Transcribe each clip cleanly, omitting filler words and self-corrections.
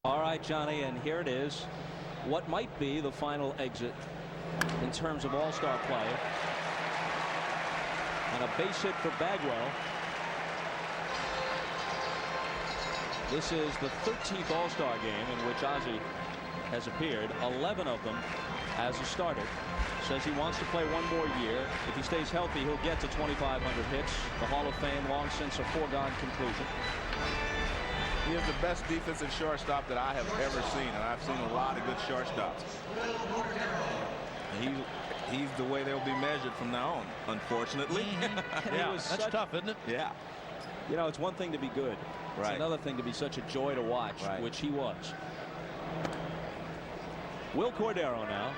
All right, Johnny, and here it is. What might be the final exit in terms of all-star play. And a base hit for Bagwell. This is the 13th all-star game in which Ozzie has appeared. 11 of them as a starter. Says he wants to play one more year. If he stays healthy, he'll get to 2,500 hits. The Hall of Fame long since a foregone conclusion. He is the best defensive shortstop that I have ever seen, and I've seen a lot of good shortstops. He's the way they'll be measured from now on, unfortunately. Yeah, that's tough, isn't it? Yeah. You know, it's one thing to be good. It's right. another thing to be such a joy to watch, right. which he was. Will Cordero now.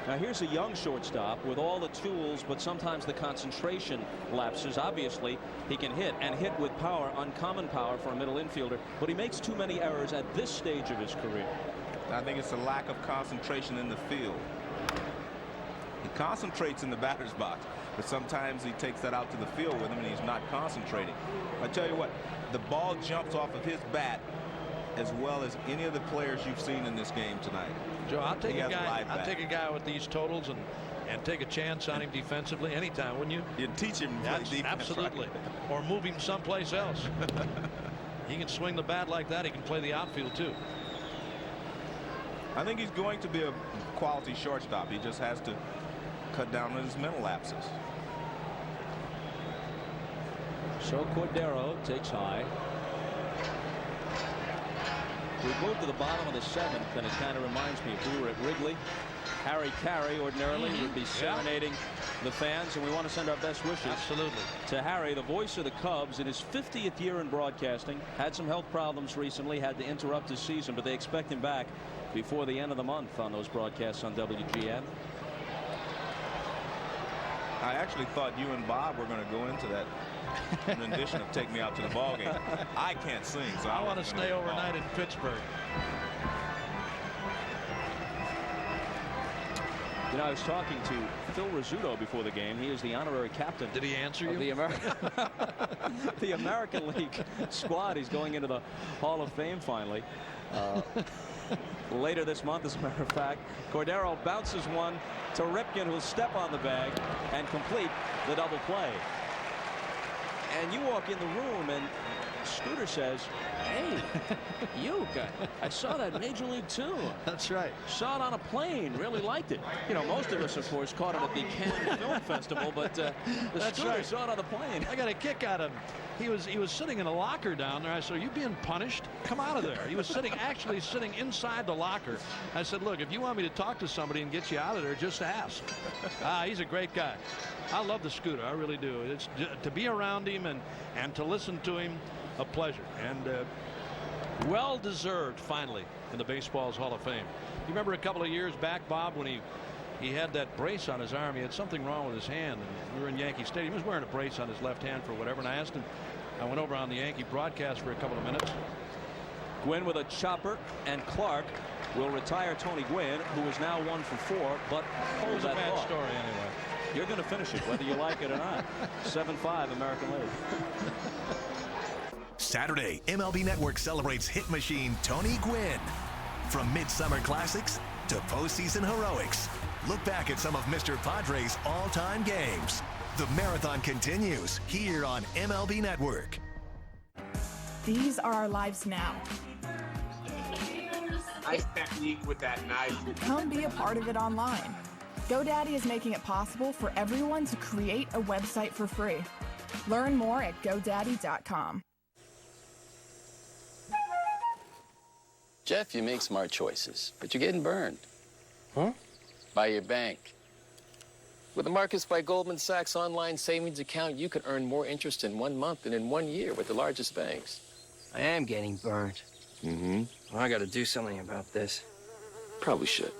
Now here's a young shortstop with all the tools, but sometimes the concentration lapses. Obviously, he can hit and hit with power, uncommon power for a middle infielder, but he makes too many errors at this stage of his career. I think it's a lack of concentration in the field. He concentrates in the batter's box, but sometimes he takes that out to the field with him and he's not concentrating. I tell you what, the ball jumps off of his bat as well as any of the players you've seen in this game tonight. Joe, I'll take a guy with these totals and take a chance on him defensively anytime, wouldn't you? You'd teach him to play defense. Absolutely. Right? Or move him someplace else. He can swing the bat like that. He can play the outfield too. I think he's going to be a quality shortstop. He just has to cut down on his mental lapses. So Cordero takes high. We moved to the bottom of the 7th, and it kind of reminds me, if we were at Wrigley, Harry Carey ordinarily would be serenading the fans, and we want to send our best wishes to Harry, the voice of the Cubs. In his 50th year in broadcasting, had some health problems recently, had to interrupt his season, but they expect him back before the end of the month on those broadcasts on WGN. I actually thought you and Bob were going to go into that rendition of Take Me Out to the Ball Game. I can't sing, so I want to stay overnight in Pittsburgh. You know, I was talking to Phil Rizzuto before the game. He is the honorary captain. Did he answer you? The American League squad. He's going into the Hall of Fame finally. Later this month, as a matter of fact. Cordero bounces one to Ripken, who'll step on the bag and complete the double play. And you walk in the room and Scooter says, "Hey, I saw that Major League 2. That's right. Saw it on a plane. Really liked it." You know, most of us, of course, caught it at the Cannes Film Festival, but the Scooter saw it on the plane. I got a kick out of him. He was sitting in a locker down there. I said, "Are you being punished? Come out of there." He was actually sitting inside the locker. I said, "Look, if you want me to talk to somebody and get you out of there, just ask." He's a great guy. I love the Scooter. I really do. It's to be around him and to listen to him, a pleasure. And well deserved finally in the baseball's Hall of Fame. You remember a couple of years back, Bob, when he had that brace on his arm. He had something wrong with his hand, and we were in Yankee Stadium. He was wearing a brace on his left hand for whatever, and I asked him. I went over on the Yankee broadcast for a couple of minutes. Gwynn with a chopper, and Clark will retire Tony Gwynn, who is now 1 for 4, but it was a bad story anyway. You're going to finish it whether you like it or not. 7-5 American League. Saturday, MLB Network celebrates hit machine Tony Gwynn. From midsummer classics to postseason heroics, look back at some of Mr. Padres' all-time games. The marathon continues here on MLB Network. These are our lives now. Nice technique with that knife. Come be a part of it online. GoDaddy is making it possible for everyone to create a website for free. Learn more at GoDaddy.com. Jeff, you make smart choices, but you're getting burned. Huh? By your bank. With the Marcus by Goldman Sachs online savings account, you can earn more interest in 1 month than in 1 year with the largest banks. I am getting burned. Mm-hmm. Well, I got to do something about this. Probably should.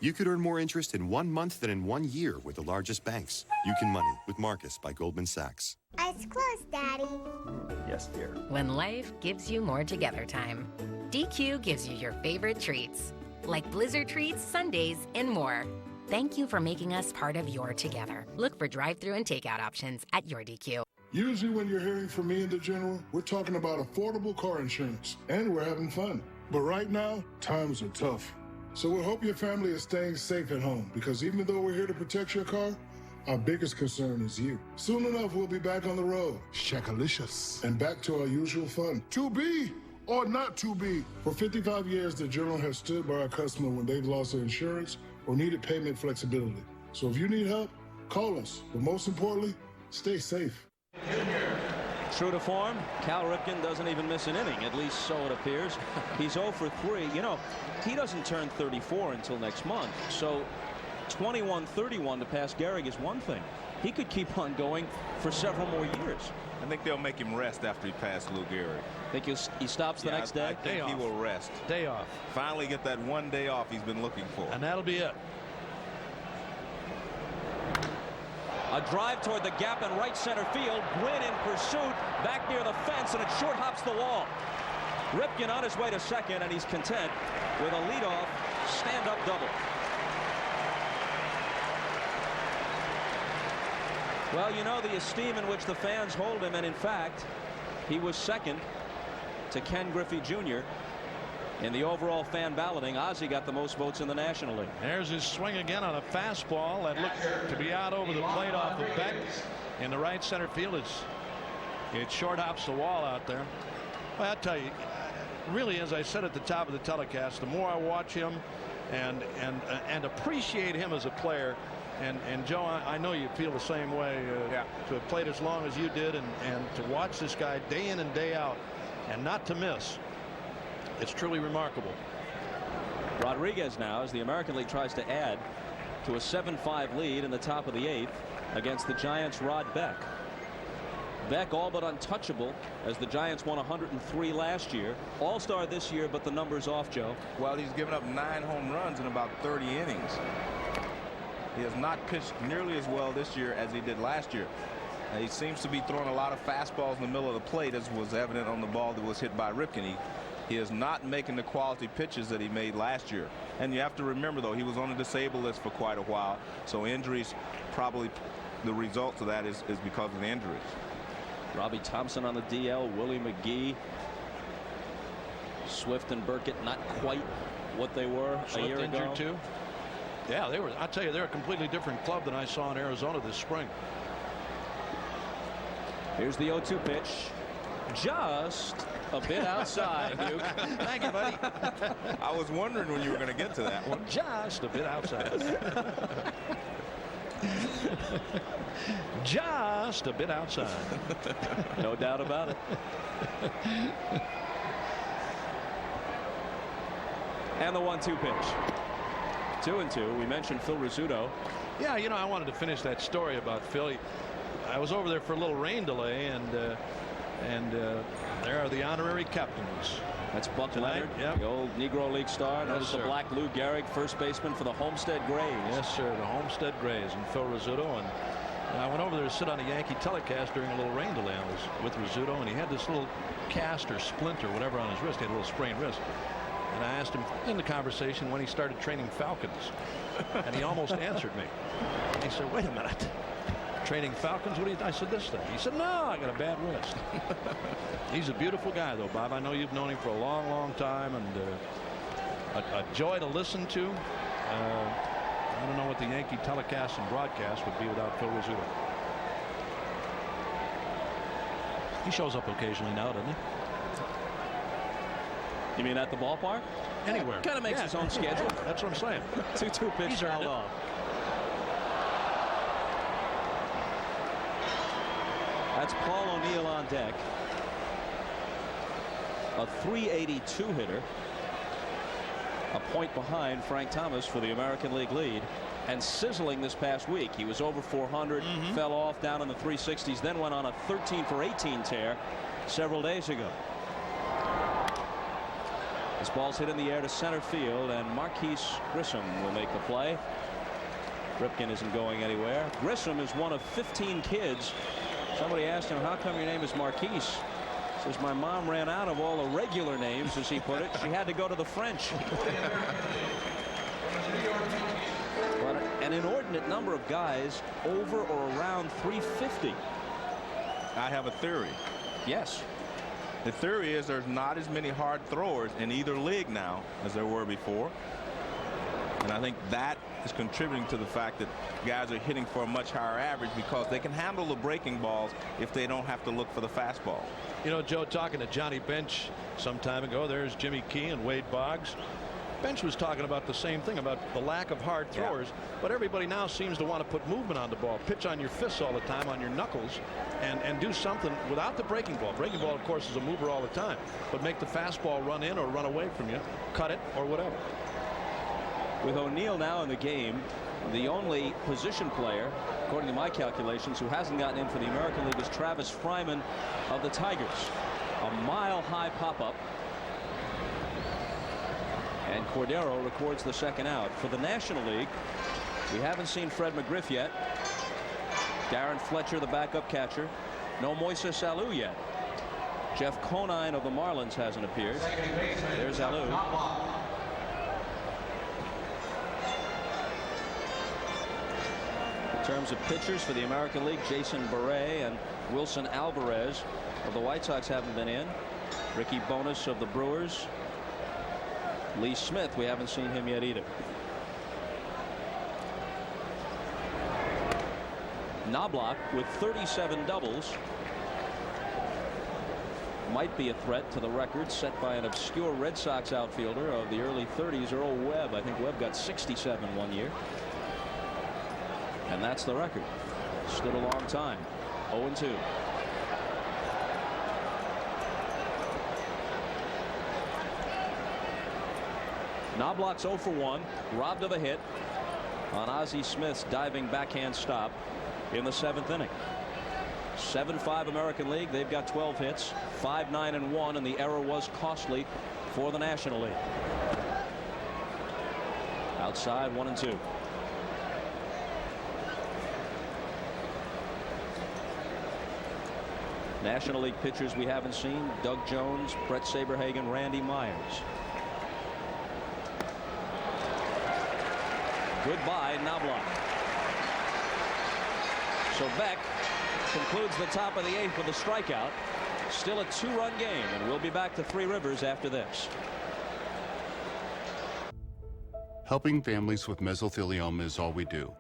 You could earn more interest in 1 month than in 1 year with the largest banks. You can money with Marcus by Goldman Sachs. Eyes closed, Daddy. Yes, dear. When life gives you more together time, DQ gives you your favorite treats, like Blizzard treats, sundaes, and more. Thank you for making us part of your together. Look for drive-thru and takeout options at your DQ. Usually when you're hearing from me and the General, we're talking about affordable car insurance, and we're having fun. But right now, times are tough. So we hope your family is staying safe at home, because even though we're here to protect your car, our biggest concern is you. Soon enough, we'll be back on the road. Shakalicious. And back to our usual fun. To be or not to be. For 55 years, the Journal has stood by our customer when they've lost their insurance or needed payment flexibility. So if you need help, call us. But most importantly, stay safe. True to form, Cal Ripken doesn't even miss an inning, at least so it appears. He's 0 for 3. You know, he doesn't turn 34 until next month. So 21-31 to pass Gehrig is one thing. He could keep on going for several more years. I think they'll make him rest after he passed Lou Gehrig. Think he stops the next day? I think he will rest. Day off. Finally get that one day off he's been looking for. And that'll be it. A drive toward the gap in right center field. Gwynn in pursuit. Back near the fence, and it short hops the wall. Ripken on his way to second, and he's content with a leadoff stand-up double. Well, you know the esteem in which the fans hold him, and in fact, he was second to Ken Griffey Jr. in the overall fan balloting. Ozzie got the most votes in the National League. There's his swing again on a fastball that looked to be out over the plate off of Beck in the right center field. It short hops the wall out there. Well, I tell you, really, as I said at the top of the telecast, the more I watch him and appreciate him as a player. And Joe, I know you feel the same way. To have played as long as you did and to watch this guy day in and day out and not to miss. It's truly remarkable. Rodriguez now, as the American League tries to add to a 7-5 lead in the top of the 8th against the Giants' Rod Beck. Beck all but untouchable, as the Giants won 103 last year. All-star this year, but the numbers off, Joe. Well, he's given up 9 home runs in about 30 innings. He has not pitched nearly as well this year as he did last year. He seems to be throwing a lot of fastballs in the middle of the plate, as was evident on the ball that was hit by Ripken. He is not making the quality pitches that he made last year. And you have to remember, though, he was on a disabled list for quite a while. So injuries, probably the result of that is because of the injuries. Robbie Thompson on the DL, Willie McGee. Swift and Burkett not quite what they were a year ago. Injured too. Yeah, they were. I tell you, they're a completely different club than I saw in Arizona this spring. Here's the 0-2 pitch. Just a bit outside, Duke. Thank you, buddy. I was wondering when you were going to get to that one. Just a bit outside. Just a bit outside. No doubt about it. And the 1-2 pitch. 2-2. We mentioned Phil Rizzuto. Yeah, you know, I wanted to finish that story about Phil. I was over there for a little rain delay, and there are the honorary captains. That's Buck Leonard, the old Negro League star. Notice the black Lou Gehrig, first baseman for the Homestead Grays. Yes, sir, the Homestead Grays, and Phil Rizzuto. And I went over there to sit on a Yankee telecast during a little rain delay. I was with Rizzuto, and he had this little cast or splint or whatever on his wrist. He had a little sprained wrist. And I asked him in the conversation when he started training falcons, and he almost answered me. He said, "Wait a minute, training falcons? What do you?" I said, "This thing." He said, "No, I got a bad wrist." He's a beautiful guy, though, Bob. I know you've known him for a long, long time, and a joy to listen to. I don't know what the Yankee telecast and broadcast would be without Phil Rizzuto. He shows up occasionally now, doesn't he? You mean at the ballpark? Anywhere. Kind of makes his own schedule. That's what I'm saying. 2-2 pitch fouled off. That's Paul O'Neill on deck. A .382 hitter. A point behind Frank Thomas for the American League lead, and sizzling this past week. He was over 400, fell off down in the 360s, then went on a 13 for 18 tear several days ago. This ball's hit in the air to center field, and Marquise Grissom will make the play. Ripken isn't going anywhere. Grissom is one of 15 kids. Somebody asked him, "How come your name is Marquise?" He says, "My mom ran out of all the regular names," as he put it. She had to go to the French. But an inordinate number of guys over or around 350. I have a theory. Yes. The theory is there's not as many hard throwers in either league now as there were before. And I think that is contributing to the fact that guys are hitting for a much higher average because they can handle the breaking balls if they don't have to look for the fastball. You know, Joe, talking to Johnny Bench some time ago, there's Jimmy Key and Wade Boggs. Bench was talking about the same thing, about the lack of hard throwers, but everybody now seems to want to put movement on the ball, pitch on your fists all the time, on your knuckles, and do something without the breaking ball. Breaking ball, of course, is a mover all the time, but make the fastball run in or run away from you, cut it or whatever. With O'Neill now in the game, the only position player, according to my calculations, who hasn't gotten in for the American League is Travis Fryman of the Tigers. A mile-high pop-up. And Cordero records the second out. For the National League, we haven't seen Fred McGriff yet. Darren Fletcher, the backup catcher. No Moises Alou yet. Jeff Conine of the Marlins hasn't appeared. There's Alou. In terms of pitchers for the American League, Jason Beret and Wilson Alvarez of the White Sox haven't been in. Ricky Bonas of the Brewers. Lee Smith, we haven't seen him yet either. Knobloch with 37 doubles might be a threat to the record set by an obscure Red Sox outfielder of the early 30s, Earl Webb. I think Webb got 67 one year. And that's the record. Stood a long time. 0-2. Knobloch's 0 for 1, robbed of a hit on Ozzie Smith's diving backhand stop in the 7th inning. 7-5 American League. They've got 12 hits, 5-9-1, and the error was costly for the National League. Outside, 1-2. National League pitchers we haven't seen: Doug Jones, Brett Saberhagen, Randy Myers. Goodbye, Knobloch. So Beck concludes the top of the 8th with a strikeout. Still a 2-run game, and we'll be back to Three Rivers after this. Helping families with mesothelioma is all we do.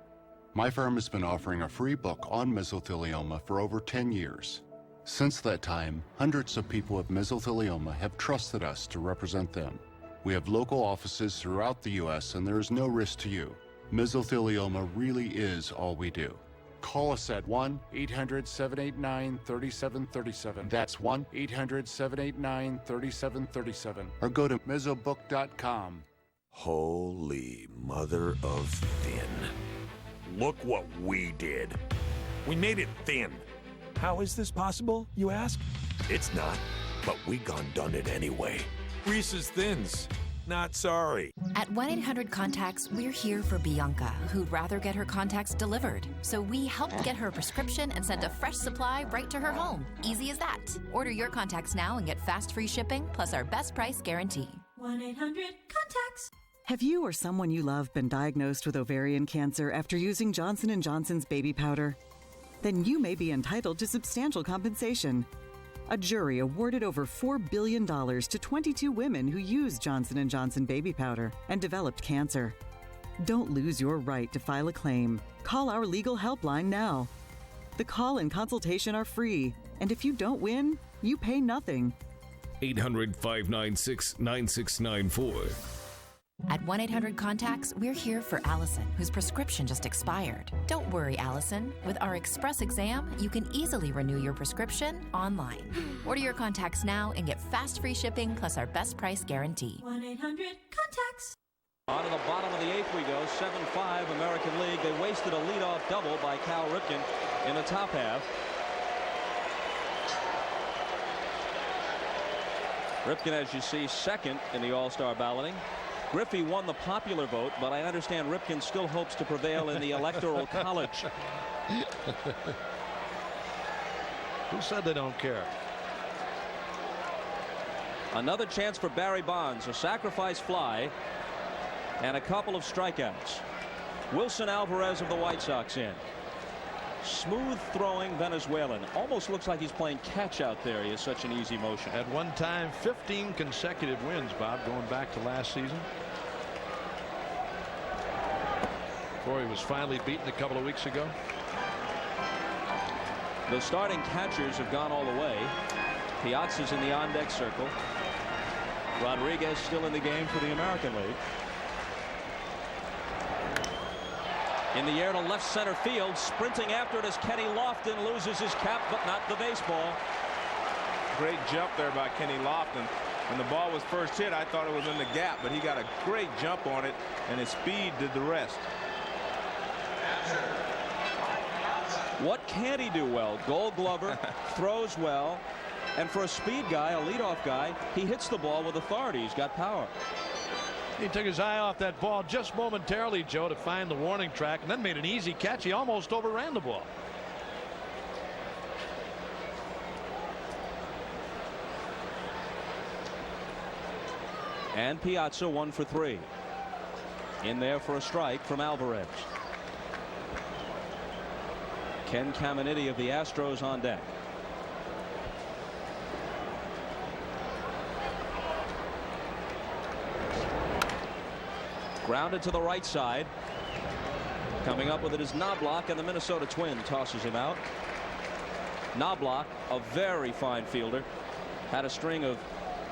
My firm has been offering a free book on mesothelioma for over 10 years. Since that time, hundreds of people with mesothelioma have trusted us to represent them. We have local offices throughout the U.S., and there is no risk to you. Mesothelioma really is all we do. Call us at 1-800-789-3737. That's 1-800-789-3737. Or go to mesobook.com. Holy mother of thin. Look what we did. We made it thin. How is this possible, you ask? It's not, but we done it anyway. Reese's Thins. Not sorry. At 1-800-CONTACTS, we're here for Bianca, who'd rather get her contacts delivered. So we helped get her a prescription and sent a fresh supply right to her home. Easy as that. Order your contacts now and get fast free shipping plus our best price guarantee. 1-800-CONTACTS. Have you or someone you love been diagnosed with ovarian cancer after using Johnson & Johnson's baby powder? Then you may be entitled to substantial compensation. A jury awarded over $4 billion to 22 women who used Johnson & Johnson baby powder and developed cancer. Don't lose your right to file a claim. Call our legal helpline now. The call and consultation are free, and if you don't win, you pay nothing. 800-596-9694. At 1-800-CONTACTS, we're here for Allison, whose prescription just expired. Don't worry, Allison. With our Express Exam, you can easily renew your prescription online. Order your contacts now and get fast free shipping plus our best price guarantee. 1-800-CONTACTS. On to the bottom of the 8th we go. 7-5 American League. They wasted a leadoff double by Cal Ripken in the top half. Ripken, as you see, second in the All-Star balloting. Griffey won the popular vote, but I understand Ripken still hopes to prevail in the Electoral College. Who said they don't care? Another chance for Barry Bonds, a sacrifice fly, and a couple of strikeouts. Wilson Alvarez of the White Sox in. smooth-throwing Venezuelan. Almost looks like he's playing catch out there. He has such an easy motion. At one time, 15 consecutive wins, Bob, going back to last season. Before he was finally beaten a couple of weeks ago. The starting catchers have gone all the way. Piazza's in the on-deck circle. Rodriguez still in the game for the American League. In the air to left center field. Sprinting after it as Kenny Lofton loses his cap, but not the baseball. Great jump there by Kenny Lofton. When the ball was first hit, I thought it was in the gap, but he got a great jump on it, and his speed did the rest. What can't he do well? Gold Glover, throws well, and for a speed guy, a leadoff guy, he hits the ball with authority. He's got power. He took his eye off that ball just momentarily, Joe, to find the warning track, and then made an easy catch. He almost overran the ball. And Piazza 1 for 3. In there for a strike from Alvarez. Ken Caminiti of the Astros on deck. Grounded to the right side. Coming up with it is Knobloch, and the Minnesota Twin tosses him out. Knobloch, a very fine fielder, had a string of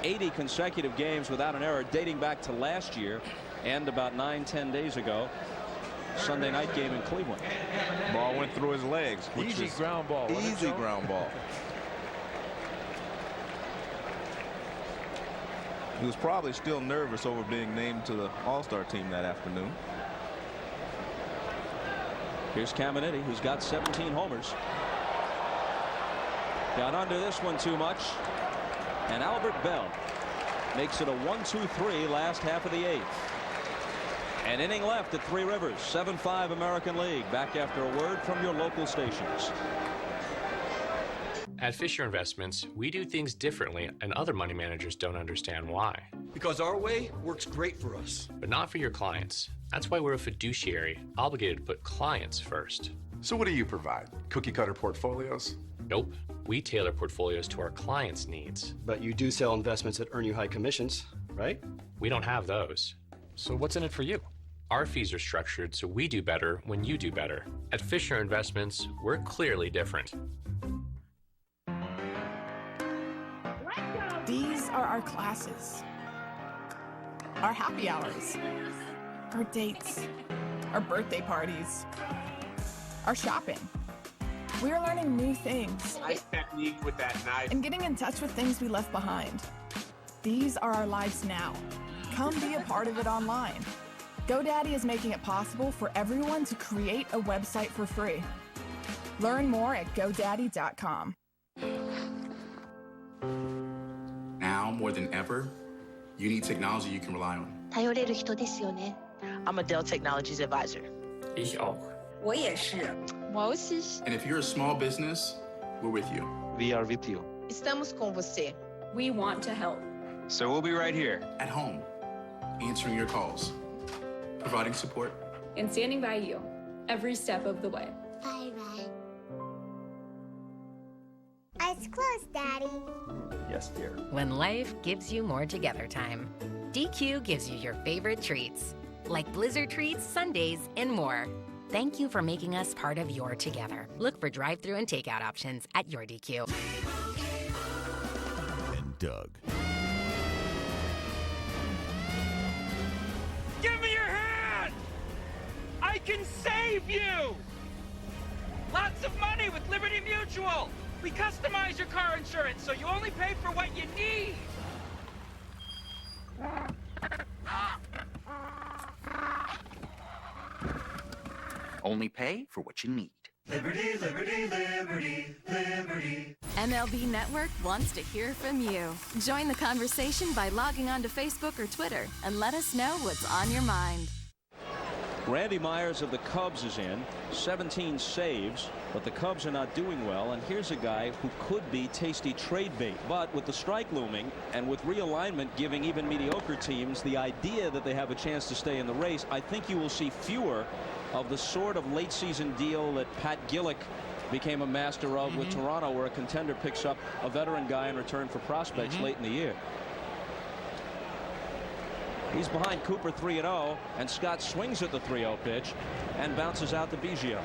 80 consecutive games without an error dating back to last year and about 9-10 days ago. Sunday night game in Cleveland. Ball went through his legs. Easy ground ball. Easy ground ball. He was probably still nervous over being named to the All-Star team that afternoon. Here's Caminiti, who's got 17 homers. Got under this one too much. And Albert Bell makes it a 1-2-3 last half of the 8th. An inning left at Three Rivers. 7-5 American League. Back after a word from your local stations. At Fisher Investments, we do things differently, and other money managers don't understand why. Because our way works great for us. But not for your clients. That's why we're a fiduciary, obligated to put clients first. So what do you provide? Cookie cutter portfolios? Nope. We tailor portfolios to our clients' needs. But you do sell investments that earn you high commissions, right? We don't have those. So what's in it for you? Our fees are structured so we do better when you do better. At Fisher Investments, we're clearly different. These are our classes, our happy hours, our dates, our birthday parties, our shopping. We're learning new things. Nice technique with that knife. And getting in touch with things we left behind. These are our lives now. Come be a part of it online. GoDaddy is making it possible for everyone to create a website for free. Learn more at GoDaddy.com. Now, more than ever, you need technology you can rely on. 頼れる人ですよね. I'm a Dell Technologies advisor. Ich auch. 我也是. And if you're a small business, we're with you. We are with you. Estamos com você. We want to help. So we'll be right here. At home, answering your calls, providing support, And standing by you every step of the way. Bye-bye. Eyes closed, Daddy. Yes, dear. When life gives you more together time, DQ gives you your favorite treats, like Blizzard treats, sundaes, and more. Thank you for making us part of your together. Look for drive-thru and takeout options at your DQ. And Doug. Give me your hand! I can save you! Lots of money with Liberty Mutual! We customize your car insurance so you only pay for what you need! Only pay for what you need. Liberty, liberty, liberty, liberty. MLB Network wants to hear from you. Join the conversation by logging on to Facebook or Twitter and let us know what's on your mind. Randy Myers of the Cubs is in. 17 saves, but the Cubs are not doing well. And here's a guy who could be tasty trade bait. But with the strike looming and with realignment giving even mediocre teams the idea that they have a chance to stay in the race, I think you will see fewer of the sort of late season deal that Pat Gillick became a master of with Toronto, where a contender picks up a veteran guy in return for prospects late in the year. He's behind Cooper 3-0, and Scott swings at the 3-0 pitch and bounces out to Biggio.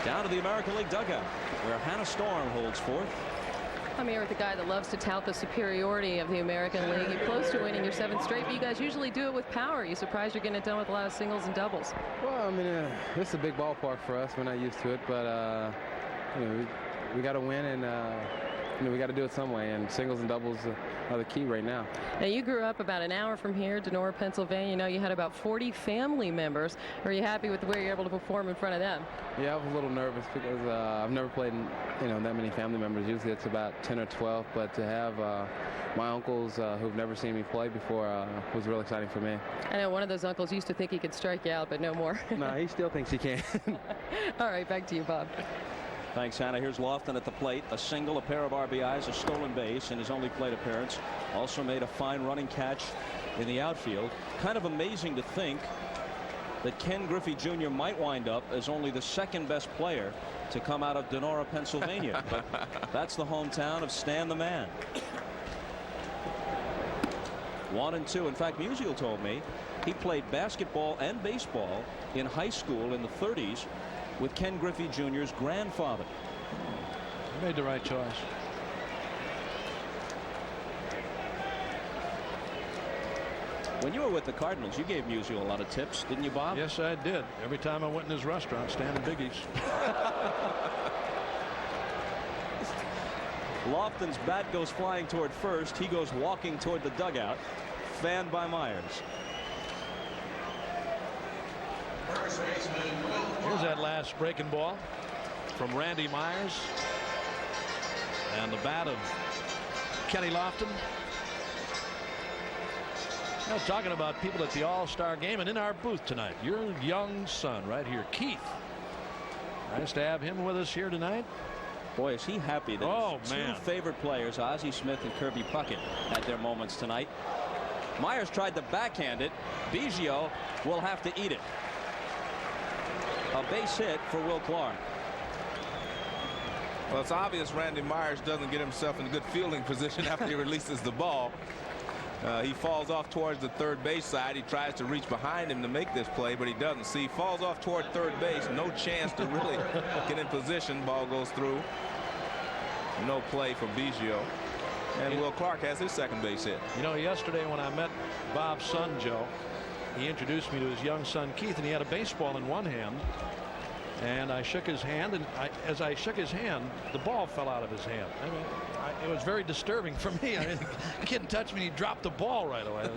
Down to the American League dugout, where Hannah Storm holds fourth. I'm here with a guy that loves to tout the superiority of the American League. You're close to winning your 7th straight, but you guys usually do it with power. Are you surprised you're getting it done with a lot of singles and doubles? Well, I mean, this is a big ballpark for us. We're not used to it, but you know, we got to win, and you know, we got to do it some way. And singles and doubles are the key right now. Now, you grew up about an hour from here, Donora, Pennsylvania. You know, you had about 40 family members. Are you happy with the way you're able to perform in front of them? Yeah, I was a little nervous because I've never played, you know, that many family members. Usually it's about 10 or 12, but to have my uncles who've never seen me play before was real exciting for me. I know one of those uncles used to think he could strike you out, but no more. No, he still thinks he can. All right, back to you, Bob. Thanks, Hannah. Here's Lofton at the plate. A single, a pair of RBIs, a stolen base in his only plate appearance. Also made a fine running catch in the outfield. Kind of amazing to think that Ken Griffey Jr. might wind up as only the second best player to come out of Donora, Pennsylvania. But that's the hometown of Stan the Man. 1-2. In fact, Musial told me he played basketball and baseball in high school in the 30s with Ken Griffey Jr.'s grandfather. He made the right choice. When you were with the Cardinals, you gave Musial a lot of tips, didn't you, Bob? Yes, I did. Every time I went in his restaurant, standing biggies. Lofton's bat goes flying toward first. He goes walking toward the dugout, fanned by Myers. Here's that last breaking ball from Randy Myers. And the bat of Kenny Lofton. Now, talking about people at the All-Star game and in our booth tonight, your young son right here, Keith. Nice to have him with us here tonight. Boy, is he happy that his two favorite players, Ozzie Smith and Kirby Puckett, had their moments tonight. Myers tried to backhand it. Biggio will have to eat it. A base hit for Will Clark. Well, it's obvious Randy Myers doesn't get himself in a good fielding position after he releases the ball. He falls off towards the third base side. He tries to reach behind him to make this play, but he doesn't. See, he falls off toward third base. No chance to really get in position. Ball goes through. No play for Biggio. And Will Clark has his second base hit. You know, yesterday when I met Bob's son, Joe, he introduced me to his young son, Keith, and he had a baseball in one hand. And I shook his hand, and as I shook his hand, the ball fell out of his hand. I mean, it was very disturbing for me. I mean, the kid touched me, and he dropped the ball right away.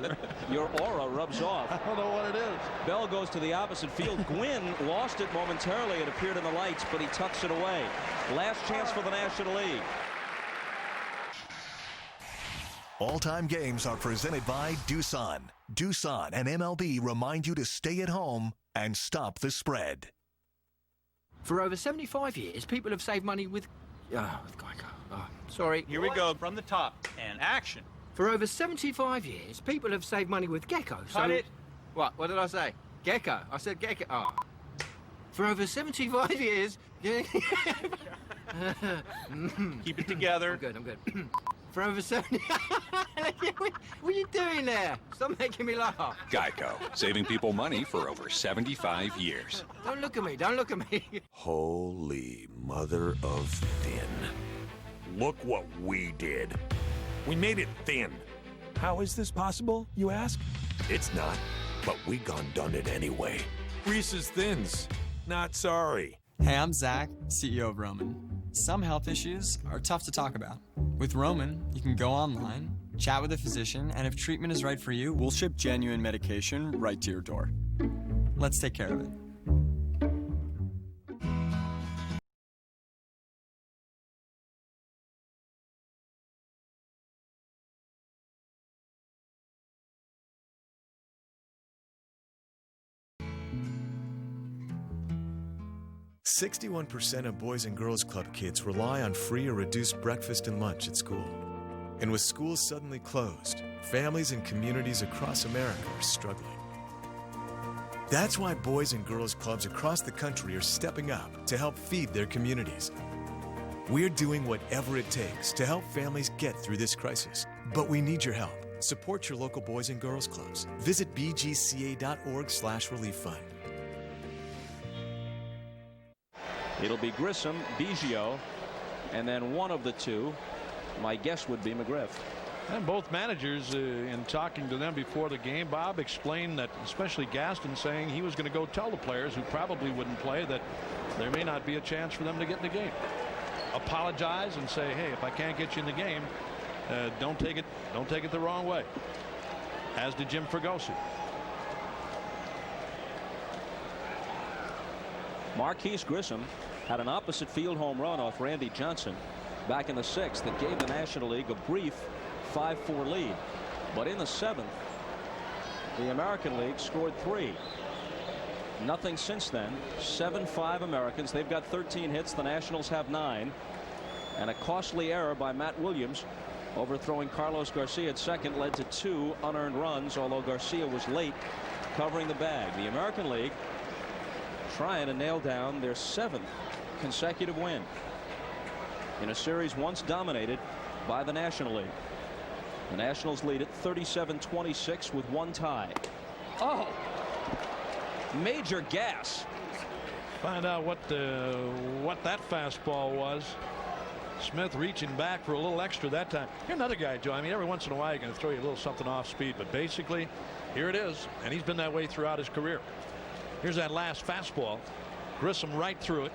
Your aura rubs off. I don't know what it is. Bell goes to the opposite field. Gwynn lost it momentarily. It appeared in the lights, but he tucks it away. Last chance for the National League. All-time games are presented by Doosan. Doosan and MLB remind you to stay at home and stop the spread. For over 75 years, people have saved money with Geico. Oh, sorry. Here we go from the top and action. For over 75 years, people have saved money with Gecko. Cut it. What did I say? Gecko. I said Gecko. Oh. For over 75 years. Keep it together. I'm good. For over 70. What are you doing there? Stop making me laugh. Geico, saving people money for over 75 years. Don't look at me. Don't look at me. Holy mother of thin. Look what we did. We made it thin. How is this possible, you ask? It's not, but we done it anyway. Reese's Thins. Not sorry. Hey, I'm Zach, CEO of Roman. Some health issues are tough to talk about. With Roman, you can go online, chat with a physician, and if treatment is right for you, we'll ship genuine medication right to your door. Let's take care of it. %61 of Boys and Girls Club kids rely on free or reduced breakfast and lunch at school. And with schools suddenly closed, families and communities across America are struggling. That's why boys and girls clubs across the country are stepping up to help feed their communities. We're doing whatever it takes to help families get through this crisis. But we need your help. Support your local boys and girls clubs. Visit bgca.org/relief fund. It'll be Grissom, Biggio, and then one of the two, my guess would be McGriff. And both managers, in talking to them before the game, Bob, explained that, especially Gaston, saying he was going to go tell the players who probably wouldn't play that there may not be a chance for them to get in the game. Apologize and say, hey, if I can't get you in the game, don't take it the wrong way. As did Jim Fregosi. Marquise Grissom had an opposite field home run off Randy Johnson back in the 6th that gave the National League a brief 5-4 lead. But in the 7th, the American League scored 3. Nothing since then. 7-5 Americans. They've got 13 hits. The Nationals have 9. And a costly error by Matt Williams overthrowing Carlos Garcia at second led to 2 unearned runs, although Garcia was late covering the bag. The American League trying to nail down their 7th consecutive win in a series once dominated by the National League. The Nationals lead at 37-26 with 1 tie. Oh, major gas. Find out what that fastball was. Smith reaching back for a little extra that time. Here's another guy, Joe. I mean, every once in a while you're going to throw you a little something off speed, but basically here it is, and he's been that way throughout his career. Here's that last fastball. Grissom right through it.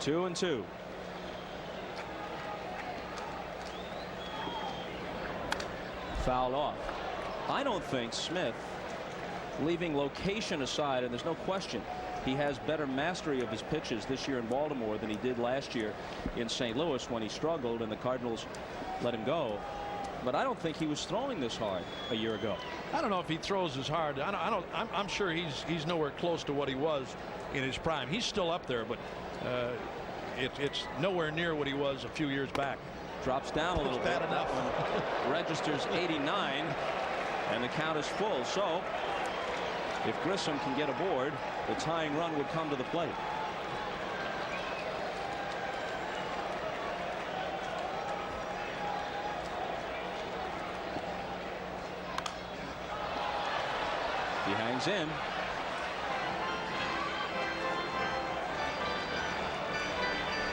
2-2. Fouled off. I don't think Smith, leaving location aside, and there's no question he has better mastery of his pitches this year in Baltimore than he did last year in St. Louis when he struggled and the Cardinals let him go. But I don't think he was throwing this hard a year ago. I don't know if he throws as hard. I'm sure he's nowhere close to what he was in his prime. He's still up there, but it's nowhere near what he was a few years back. Drops down a little bit. Bad enough. That one registers 89, and the count is full. So if Grissom can get aboard, the tying run would come to the plate. He hangs in.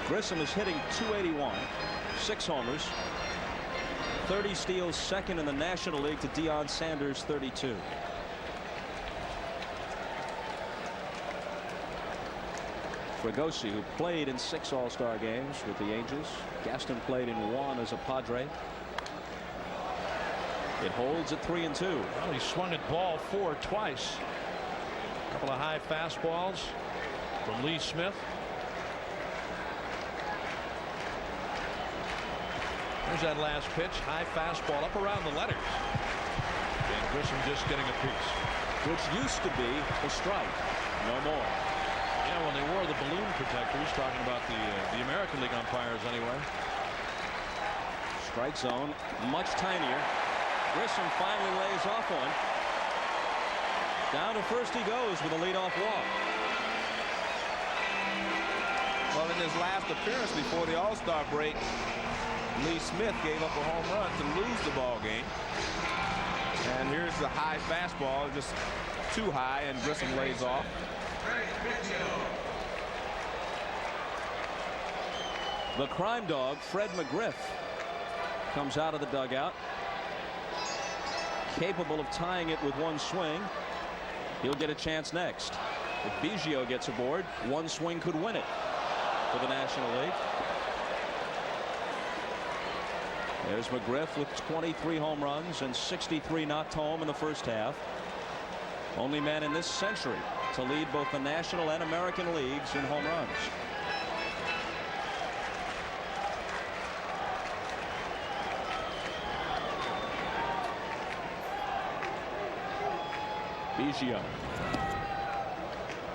Grissom is hitting .281, 6 homers, 30 steals, second in the National League to Deion Sanders' 32. Fregosi, who played in 6 All-Star games with the Angels. Gaston played in 1 as a Padre. It holds at 3-2. Well, he swung at ball 4 twice. A couple of high fastballs from Lee Smith. There's that last pitch. High fastball up around the letters. And Grissom just getting a piece. Which used to be a strike. No more. Yeah, when they wore the balloon protectors, talking about the American League umpires anyway. Strike zone much tinier. Grissom finally lays off one. Down to first he goes with a leadoff walk. Well, in his last appearance before the All-Star break, Lee Smith gave up a home run to lose the ball game. And here's the high fastball, just too high, and Grissom lays off. The crime dog, Fred McGriff, comes out of the dugout, capable of tying it with one swing. He'll get a chance next. If Biggio gets aboard, one swing could win it for the National League. There's McGriff with 23 home runs and 63 knocked home in the first half. Only man in this century to lead both the National and American leagues in home runs. Biggio,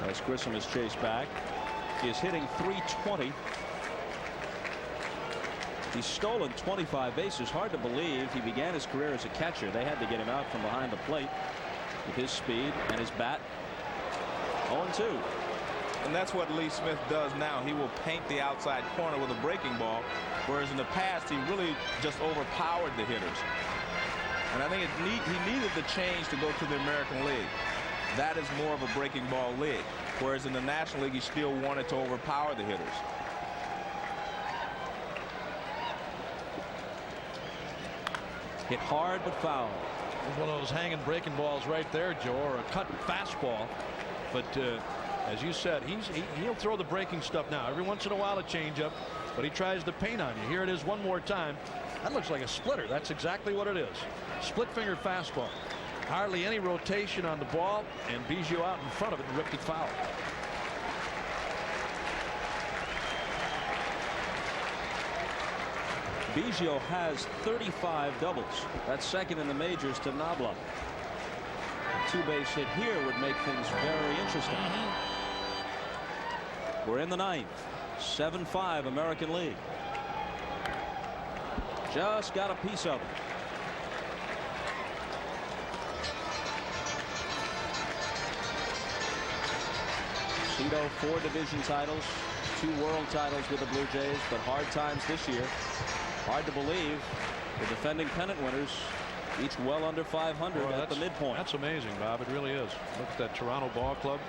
as Grissom is chased back, is hitting .320. He's stolen 25 bases. Hard to believe he began his career as a catcher. They had to get him out from behind the plate. with his speed and his bat. 0-2. And that's what Lee Smith does now. He will paint the outside corner with a breaking ball, whereas in the past he really just overpowered the hitters. And I think he needed the change to go to the American League. That is more of a breaking ball league, whereas in the National League he still wanted to overpower the hitters. Hit hard but foul. There's one of those hanging breaking balls right there, Joe, or a cut fastball. But as you said, he'll throw the breaking stuff now. Every once in a while a changeup, but he tries to paint on you. Here it is one more time. That looks like a splitter. That's exactly what it is. Split finger fastball. Hardly any rotation on the ball, and Biggio out in front of it and ripped it foul. Biggio has 35 doubles. That's second in the majors to Nabla. A two-base hit here would make things very interesting. We're in the ninth. 7-5 American League. Just got a piece of it. Cito 4 division titles, 2 world titles with the Blue Jays, but hard times this year. Hard to believe the defending pennant winners, each well under 500 at the midpoint. That's amazing, Bob. It really is. Look at that Toronto Ball Club.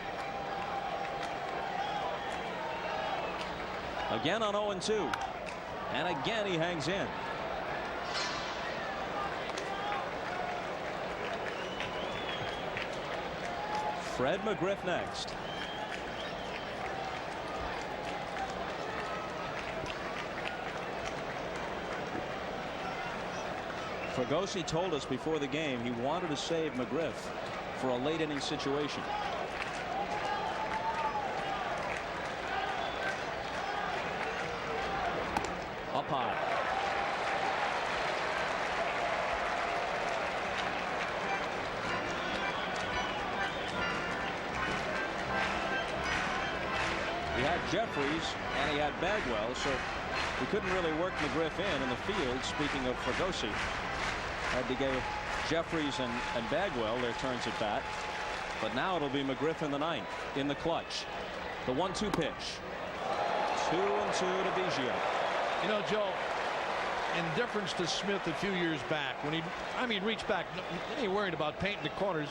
Again on 0-2. And again he hangs in. Fred McGriff next. Fregosi told us before the game he wanted to save McGriff for a late inning situation. Up high. He had Jeffries and he had Bagwell, so he couldn't really work McGriff in the field. Speaking of Fregosi, had to give Jeffries and Bagwell their turns at bat. But now it'll be McGriff in the ninth in the clutch. The 1-2 pitch. 2-2 to Biggio. You know, Joe, in difference to Smith a few years back, when he reached back, he ain't worried about painting the corners.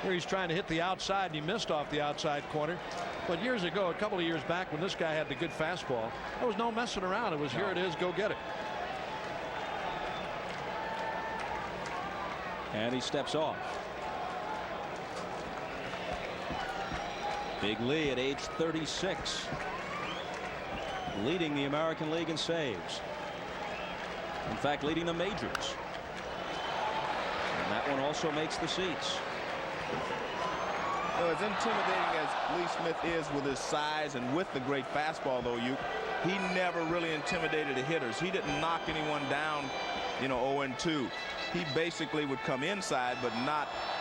Here he's trying to hit the outside and he missed off the outside corner. But years ago, a couple of years back, when this guy had the good fastball, there was no messing around. It was here it is, go get it. And he steps off. Big Lee at age 36, leading the American League in saves. In fact, leading the majors. And that one also makes the seats. As intimidating as Lee Smith is with his size and with the great fastball, though, he never really intimidated the hitters. He didn't knock anyone down, 0-2. He basically would come inside, but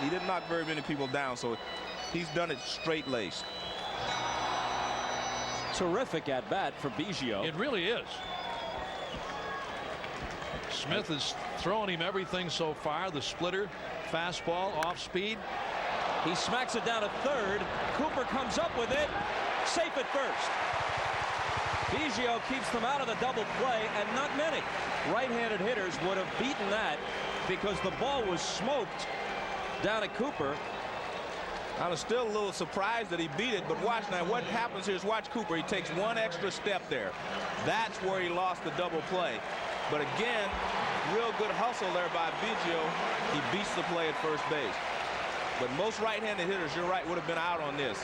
he didn't knock very many people down, so he's done it straight-laced. Terrific at bat for Biggio. It really is. Smith is throwing him everything so far. The splitter, fastball, off speed. He smacks it down at third. Cooper comes up with it. Safe at first. Biggio keeps them out of the double play, and not many right-handed hitters would have beaten that because the ball was smoked down at Cooper. I was still a little surprised that he beat it, but watch now. What happens here is watch Cooper. He takes one extra step there. That's where he lost the double play. But again, real good hustle there by Biggio. He beats the play at first base. But most right-handed hitters, you're right, would have been out on this.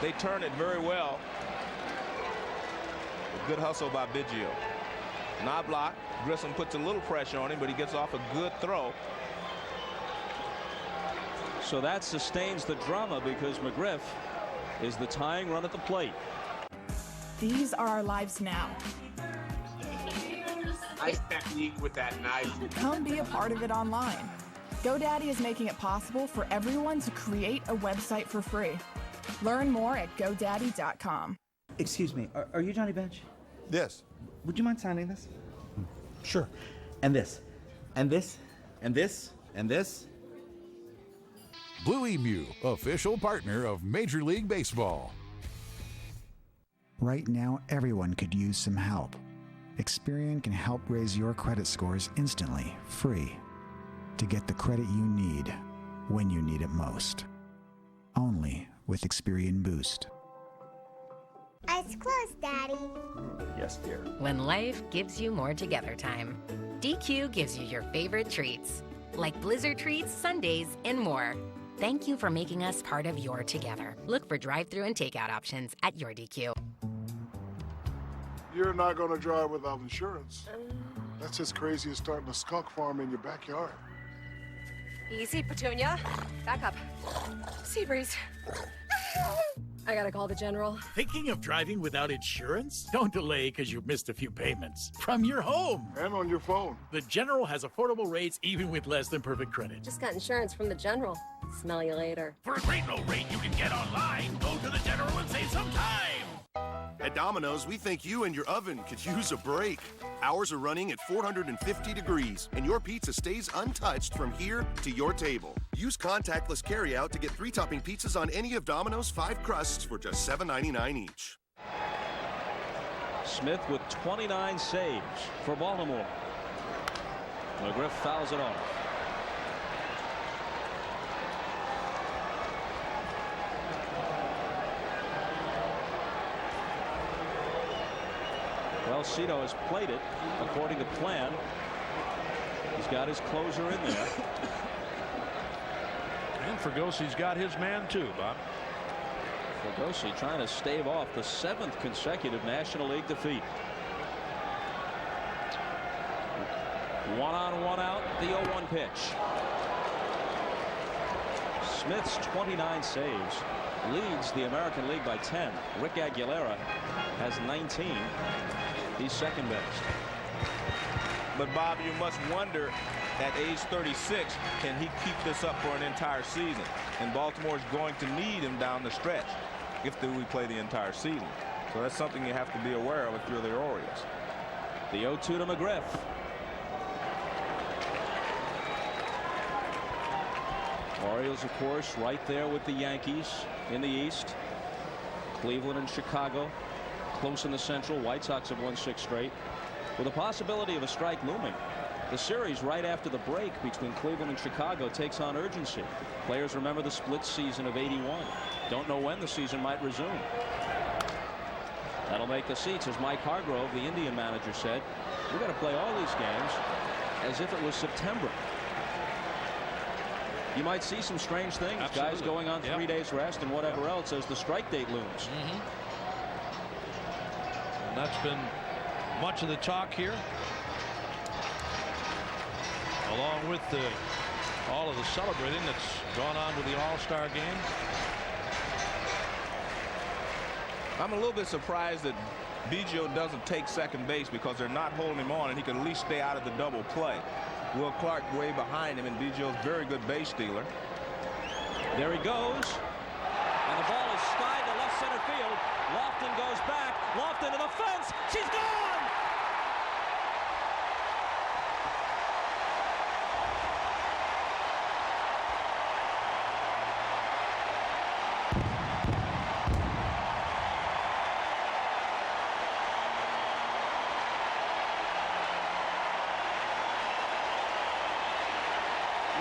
They turn it very well. Good hustle by Biggio. Not blocked. Grissom puts a little pressure on him, but he gets off a good throw. So that sustains the drama because McGriff is the tying run at the plate. These are our lives now. Nice technique with that knife. Come be a part of it online. GoDaddy is making it possible for everyone to create a website for free. Learn more at GoDaddy.com. Excuse me, are you Johnny Bench? Yes. Would you mind signing this? Sure. And this. And this. And this. And this. Blue Emu, official partner of Major League Baseball. Right now, everyone could use some help. Experian can help raise your credit scores instantly, free, to get the credit you need when you need it most. Only with Experian Boost. Eyes closed, Daddy. Yes, dear. When life gives you more together time, DQ gives you your favorite treats, like Blizzard treats, sundaes, and more. Thank you for making us part of your together. Look for drive-thru and takeout options at your DQ. You're not going to drive without insurance. That's as crazy as starting a skunk farm in your backyard. Easy, Petunia. Back up. Seabreeze. I gotta call the General. Thinking of driving without insurance? Don't delay because you've missed a few payments. From your home. And on your phone. The General has affordable rates even with less than perfect credit. Just got insurance from the General. Smell you later. For a great low rate you can get online, go to the General and save some time. At Domino's, we think you and your oven could use a break. Ours are running at 450 degrees, and your pizza stays untouched from here to your table. Use contactless carryout to get 3-topping pizzas on any of Domino's 5 crusts for just $7.99 each. Smith with 29 saves for Baltimore. McGriff fouls it off. Well, Cito has played it according to plan. He's got his closer in there. And Fergosi's got his man too, Bob. Fergosi trying to stave off the 7th consecutive National League defeat. 1 on, 1 out, the 0-1 pitch. Smith's 29 saves leads the American League by 10. Rick Aguilera has 19. He's second best. But Bob, you must wonder at age 36, can he keep this up for an entire season? And Baltimore's going to need him down the stretch if we play the entire season. So that's something you have to be aware of if you're the Orioles. The 0-2 to McGriff. Orioles, of course, right there with the Yankees in the East. Cleveland and Chicago close in the Central. White Sox have won 6 straight. With a possibility of a strike looming, the series right after the break between Cleveland and Chicago takes on urgency. Players remember the split season of '81. Don't know when the season might resume. That'll make the seats, as Mike Hargrove, the Indian manager, said. We've got to play all these games as if it was September. You might see some strange things. Absolutely. Guys going on 3 days rest and whatever else as the strike date looms. And that's been much of the talk here, along with all of the celebrating that's gone on with the All-Star game. I'm a little bit surprised that Biggio doesn't take second base because they're not holding him on and he can at least stay out of the double play. Will Clark way behind him, and Biggio's very good base stealer. There he goes. And the ball is skied to left center field. Lofton goes back. Lofton to the fence. She's gone!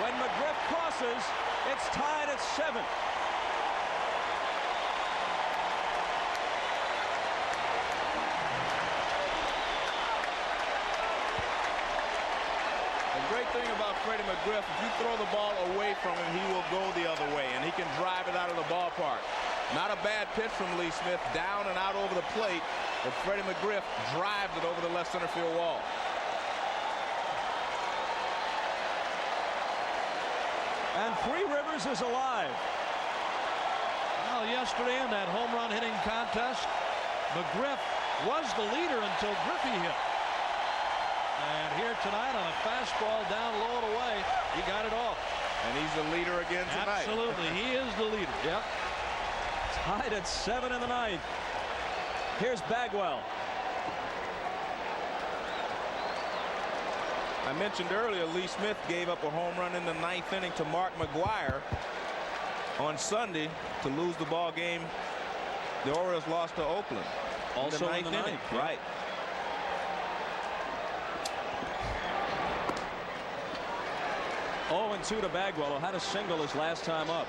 When McGriff crosses, it's tied at 7. The great thing about Freddie McGriff, if you throw the ball away from him, he will go the other way, and he can drive it out of the ballpark. Not a bad pitch from Lee Smith, down and out over the plate, but Freddie McGriff drives it over the left center field wall. And Three Rivers is alive. Well, yesterday in that home run hitting contest, McGriff was the leader until Griffey hit. And here tonight on a fastball down low and away, he got it off. And he's the leader again tonight. Absolutely, he is the leader. Yep. Tied at 7 in the 9th. Here's Bagwell. I mentioned earlier Lee Smith gave up a home run in the 9th inning to Mark McGwire. On Sunday, to lose the ball game, the Orioles lost to Oakland. Also in the ninth inning. Yeah. Right. Oh, and 2 to Bagwell, who had a single his last time up.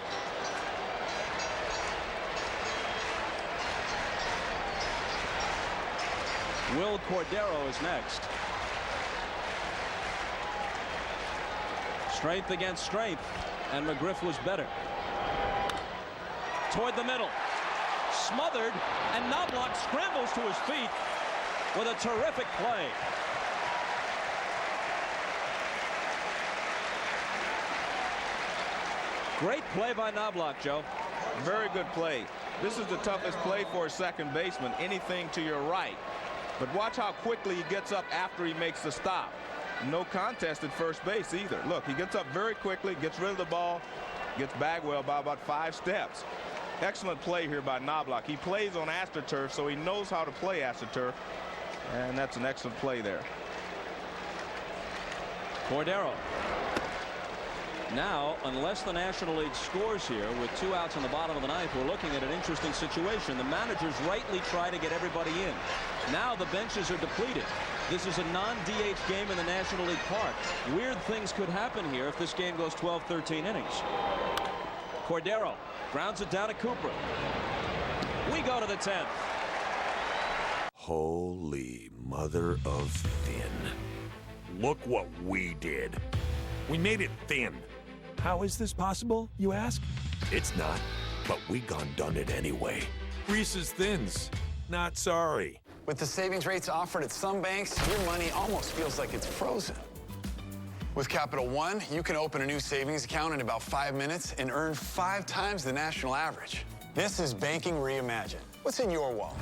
Will Cordero is next. Strength against strength, and McGriff was better. Toward the middle. Smothered, and Knobloch scrambles to his feet with a terrific play. Great play by Knobloch, Joe. Very good play. This is the toughest play for a second baseman. Anything to your right. But watch how quickly he gets up after he makes the stop. No contest at first base either. Look, he gets up very quickly, gets rid of the ball, gets Bagwell by about 5 steps. Excellent play here by Knobloch. He plays on AstroTurf, so he knows how to play AstroTurf. And that's an excellent play there. Cordero. Now, unless the National League scores here with 2 outs in the bottom of the ninth, we're looking at an interesting situation. The managers rightly try to get everybody in. Now the benches are depleted. This is a non-DH game in the National League Park. Weird things could happen here if this game goes 12-13 innings. Cordero grounds it down to Cooper. We go to the 10th. Holy mother of thin. Look what we did. We made it thin. How is this possible, you ask? It's not, but we done it anyway. Reese's Thins. Not sorry. With the savings rates offered at some banks, your money almost feels like it's frozen. With Capital One, you can open a new savings account in about 5 minutes and earn 5 times the national average. This is banking reimagined. What's in your wallet?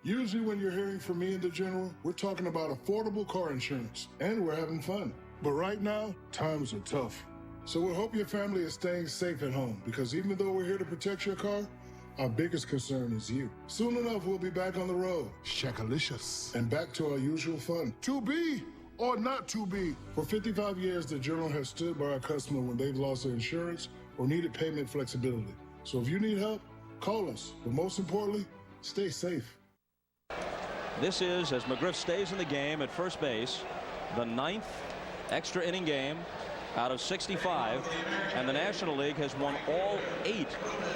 Usually when you're hearing from me and the General, we're talking about affordable car insurance, and we're having fun. But right now, times are tough. So we hope your family is staying safe at home, because even though we're here to protect your car, our biggest concern is you. Soon enough, we'll be back on the road. Shakalicious. And back to our usual fun. To be or not to be. For 55 years, the Journal has stood by our customer when they've lost their insurance or needed payment flexibility. So if you need help, call us. But most importantly, stay safe. This is, as McGriff stays in the game at first base, the 9th extra inning game out of 65, and the National League has won all 8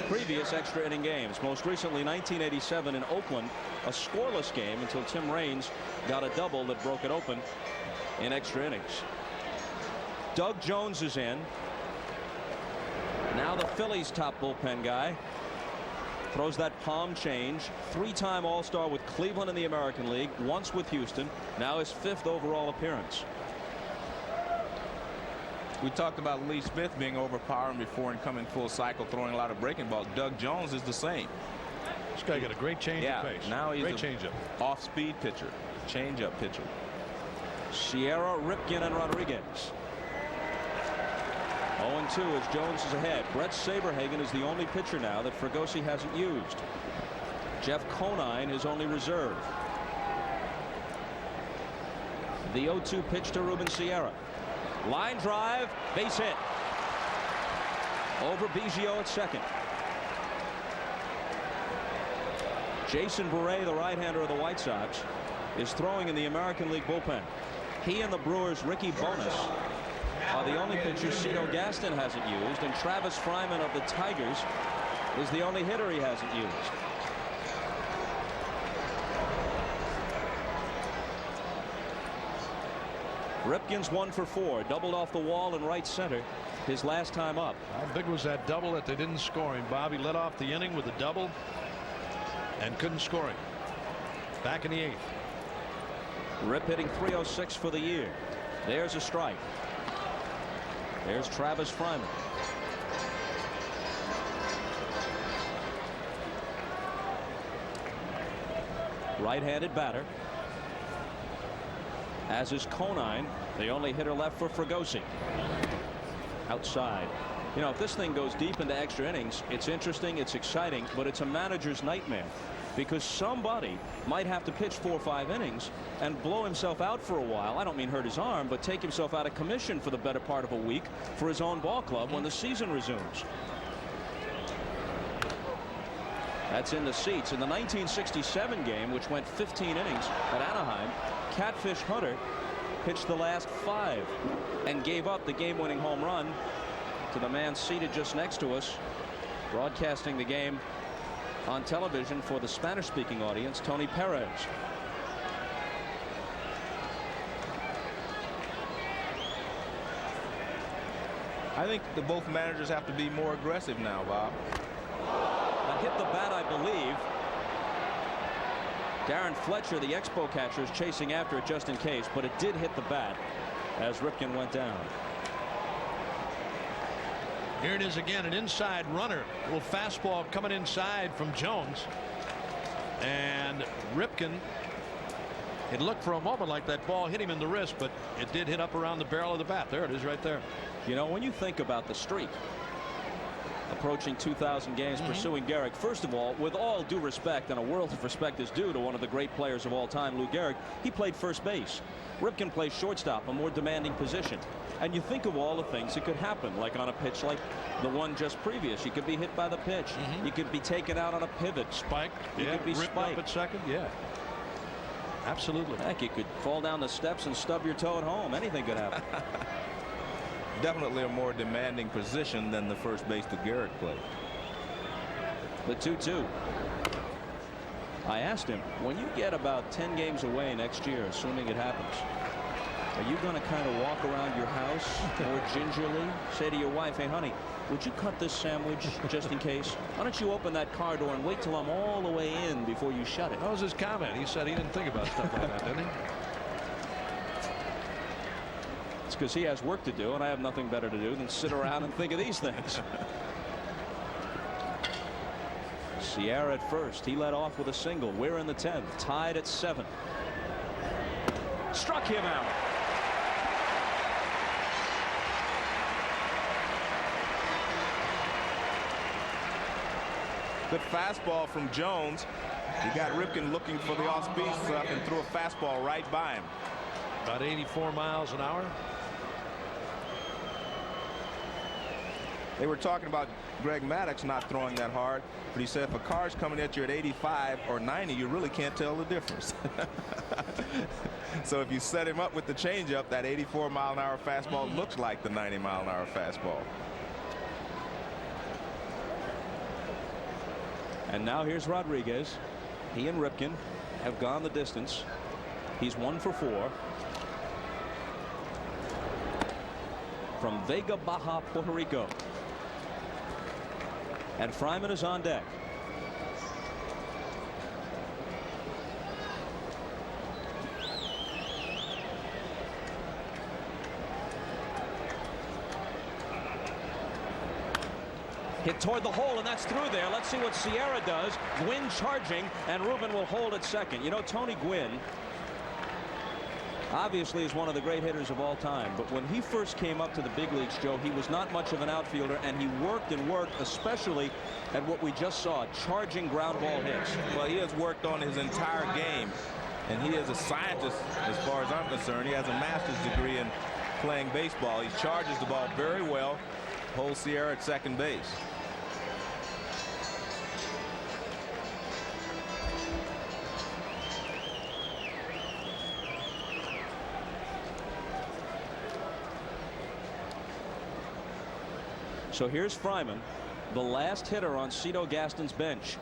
previous extra inning games. Most recently 1987 in Oakland, a scoreless game until Tim Raines got a double that broke it open in extra innings. Doug Jones is in. Now the Phillies' top bullpen guy throws that palm change. 3-time All-Star with Cleveland in the American League, once with Houston, now his 5th overall appearance. We talked about Lee Smith being overpowering before and coming full cycle, throwing a lot of breaking balls. Doug Jones is the same. This guy got a great change of pace. Now he's great change-up. Off-speed pitcher, change-up pitcher. Sierra, Ripken, and Rodriguez. 0-2 as Jones is ahead. Brett Saberhagen is the only pitcher now that Fregosi hasn't used. Jeff Conine is only reserve. The 0-2 pitch to Ruben Sierra. Line drive, base hit. Over Biggio at second. Jason Bure, the right-hander of the White Sox, is throwing in the American League bullpen. He and the Brewers' Ricky Bonas are the only pitchers Cito Gaston hasn't used, and Travis Fryman of the Tigers is the only hitter he hasn't used. Ripken's 1 for 4, doubled off the wall in right center his last time up. How big was that double that they didn't score him? Bobby led off the inning with a double and couldn't score him. Back in the 8th. Rip hitting .306 for the year. There's a strike. There's Travis Fryman. right-handed batter, as is Conine, the only hitter left for Fregosi. Outside. You know, if this thing goes deep into extra innings, it's interesting, it's exciting, but it's a manager's nightmare, because somebody might have to pitch 4 or 5 innings and blow himself out for a while. I don't mean hurt his arm, but take himself out of commission for the better part of a week for his own ball club when the season resumes. That's in the seats. In the 1967 game, which went 15 innings at Anaheim, Catfish Hunter pitched the last 5 and gave up the game-winning home run to the man seated just next to us, broadcasting the game on television for the Spanish-speaking audience, Tony Perez. I think that both managers have to be more aggressive now, Bob. That hit the bat, I believe. Darren Fletcher, the Expo catcher, is chasing after it just in case, but it did hit the bat as Ripken went down. Here it is again, an inside runner. A little fastball coming inside from Jones. And Ripken, it looked for a moment like that ball hit him in the wrist, but it did hit up around the barrel of the bat. There it is right there. You know, when you think about the streak, approaching 2,000 games pursuing Gehrig, first of all, with all due respect, and a world of respect is due to one of the great players of all time, Lou Gehrig, he played first base. Ripken plays shortstop, a more demanding position. And you think of all the things that could happen, like on a pitch like the one just previous. You could be hit by the pitch. You could be taken out on a pivot. Spiked. You could be ripped spiked. Up at second. Yeah. Absolutely. Heck, you could fall down the steps and stub your toe at home. Anything could happen. Definitely a more demanding position than the first base that Gehrig played. The 2-2. I asked him, when you get about 10 games away next year, assuming it happens, are you going to kind of walk around your house more gingerly, say to your wife, hey, honey, would you cut this sandwich just in case? Why don't you open that car door and wait till I'm all the way in before you shut it? That was his comment. He said he didn't think about stuff like that, didn't he? It's because he has work to do, and I have nothing better to do than sit around and think of these things. Sierra at first. He led off with a single. We're in the 10th, tied at 7. Struck him out. Good fastball from Jones. He got Ripken looking for the off-speed stuff and threw a fastball right by him. About 84 miles an hour. They were talking about Greg Maddux not throwing that hard, but he said if a car's coming at you at 85 or 90, you really can't tell the difference. So if you set him up with the changeup, that 84-mile-an-hour fastball looks like the 90-mile-an-hour fastball. And now here's Rodriguez. He and Ripken have gone the distance. He's 1 for 4. From Vega Baja, Puerto Rico. And Fryman is on deck. Hit toward the hole, and that's through there. Let's see what Sierra does. Gwynn charging, and Ruben will hold at second. You know, Tony Gwynn obviously is one of the great hitters of all time, but when he first came up to the big leagues, Joe, he was not much of an outfielder, and he worked and worked, especially at what we just saw, charging ground ball hits. Well, he has worked on his entire game, and he is a scientist as far as I'm concerned. He has a master's degree in playing baseball. He charges the ball very well, holds Sierra at second base. So here's Fryman, the last hitter on Cito Gaston's bench.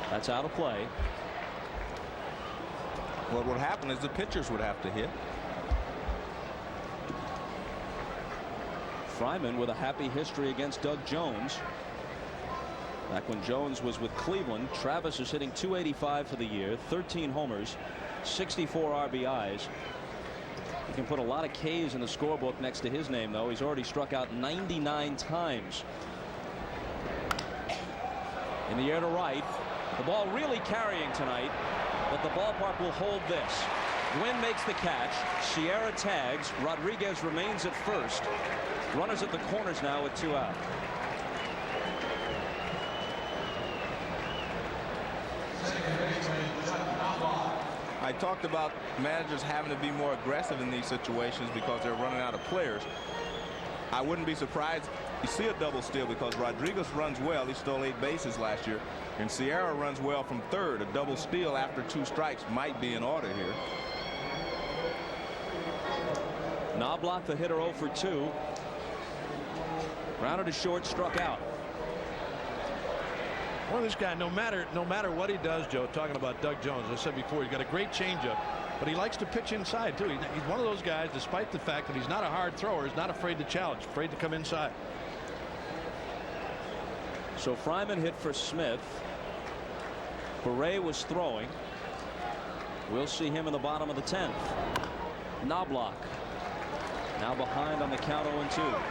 That's out of play. What would happen is the pitchers would have to hit. Fryman with a happy history against Doug Jones. Back when Jones was with Cleveland, Travis is hitting .285 for the year, 13 homers, 64 RBIs. He can put a lot of K's in the scorebook next to his name, though. He's already struck out 99 times. In the air to right, The ball really carrying tonight, but the ballpark will hold this. Gwynn makes the catch. Sierra tags. Rodriguez remains at first. Runners at the corners now with 2 out. I talked about managers having to be more aggressive in these situations because they're running out of players. I wouldn't be surprised you see a double steal because Rodriguez runs well. He stole 8 bases last year. And Sierra runs well from third. A double steal after 2 strikes might be in order here. Knobloch, the hitter, 0 for 2. Grounded to short, struck out. Well, this guy, no matter what he does, Joe, talking about Doug Jones, I said before, he's got a great changeup, but he likes to pitch inside, too. He's one of those guys, despite the fact that he's not a hard thrower, he's not afraid to challenge, afraid to come inside. So Fryman hit for Smith. Beret was throwing. We'll see him in the bottom of the 10th. Knobloch now behind on the count, 0-2.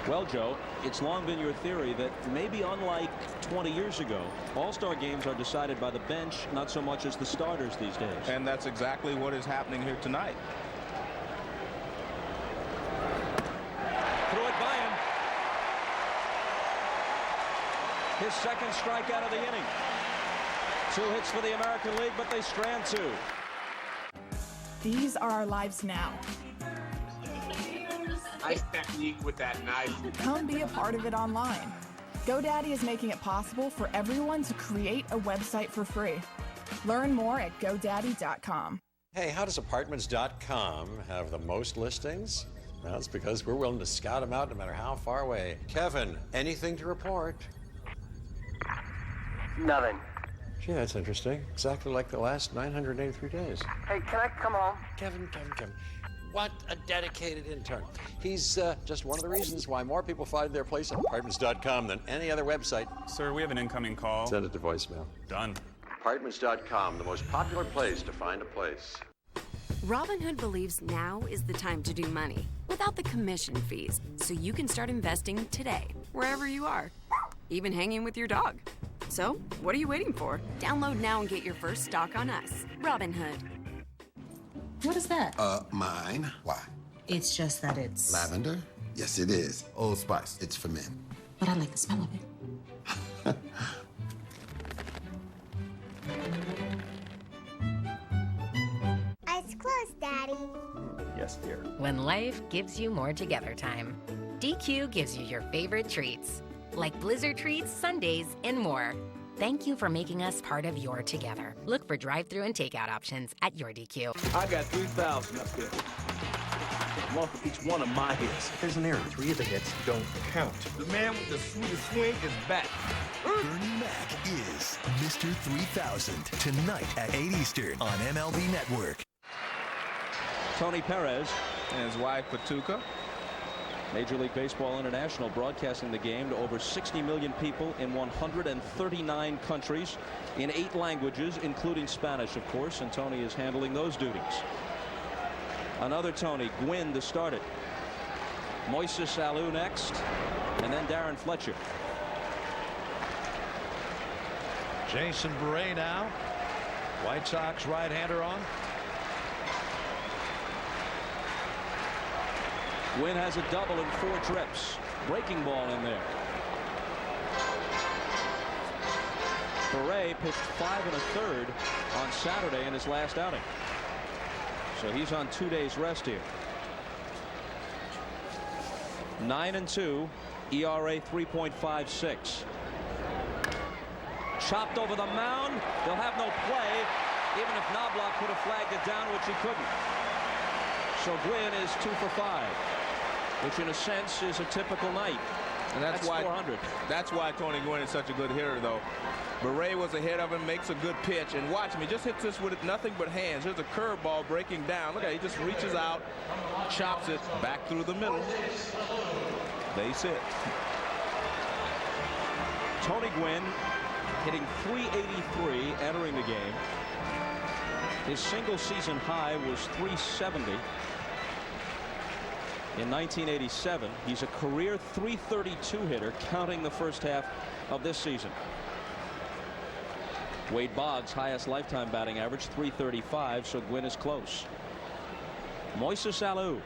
Well, Joe, it's long been your theory that maybe unlike 20 years ago, all-star games are decided by the bench, not so much as the starters these days. And that's exactly what is happening here tonight. Threw it by him. His second strikeout of the inning. 2 hits for the American League, but they strand 2. These are our lives now. Nice technique with that knife. Come be a part of it online. GoDaddy is making it possible for everyone to create a website for free. Learn more at GoDaddy.com. Hey, how does Apartments.com have the most listings? Well, it's because we're willing to scout them out no matter how far away. Kevin, anything to report? Nothing. Gee, that's interesting. Exactly like the last 983 days. Hey, can I come home? Kevin. What a dedicated intern. He's just one of the reasons why more people find their place at Apartments.com than any other website. Sir, we have an incoming call. Send it to voicemail. Done. Apartments.com, the most popular place to find a place. Robinhood believes now is the time to do money without the commission fees, so you can start investing today, wherever you are, even hanging with your dog. So, what are you waiting for? Download now and get your first stock on us. Robinhood. What is that? Mine. Why? It's just that it's... Lavender? Yes, it is. Old Spice. It's for men. But I like the smell of it. Eyes closed, Daddy. Yes, dear. When life gives you more together time, DQ gives you your favorite treats, like blizzard treats, sundaes, and more. Thank you for making us part of your together. Look for drive-thru and takeout options at your DQ. I got 3,000 up there. One for each one of my hits. There's an error. 3 of the hits don't count. The man with the sweetest swing is back. Bernie Mac is Mr. 3000 tonight at 8 Eastern on MLB Network. Tony Perez and his wife Patuca. Major League Baseball International broadcasting the game to over 60 million people in 139 countries in 8 languages, including Spanish, of course, and Tony is handling those duties. Another Tony, Gwynn to start it. Moises Alou next, and then Darren Fletcher. Jason Bray now. White Sox right-hander on. Gwynn has a double in 4 trips. Breaking ball in there. Beret pitched 5 1/3 on Saturday in his last outing. So he's on 2 days rest here. 9-2, ERA 3.56. Chopped over the mound. They'll have no play, even if Knobloch could have flagged it down, which he couldn't. So Gwynn is 2 for 5, which in a sense is a typical night. And that's why 400. That's why Tony Gwynn is such a good hitter, though. Beret was ahead of him, makes a good pitch, and watch him. He just hits this with nothing but hands. Here's a curveball breaking down. Look at it. He just reaches out, chops it back through the middle. Base hit. Tony Gwynn hitting .383 entering the game. His single season high was 370 in 1987. He's a career 332 hitter, counting the first half of this season. Wade Boggs' highest lifetime batting average 335, so Gwynn is close. Moises Alou.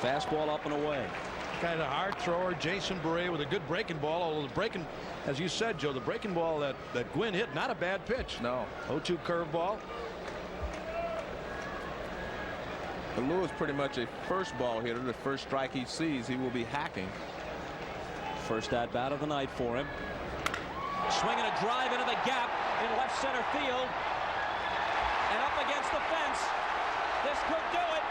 Fastball up and away. Kind of hard thrower. Jason Beret with a good breaking ball. Although the breaking, as you said, Joe, the breaking ball that Gwynn hit, not a bad pitch. No. 0-2 curveball. Alou is pretty much a first ball hitter. The first strike he sees, he will be hacking. First at bat of the night for him. Swinging a drive into the gap in left center field. And up against the fence. This could do it.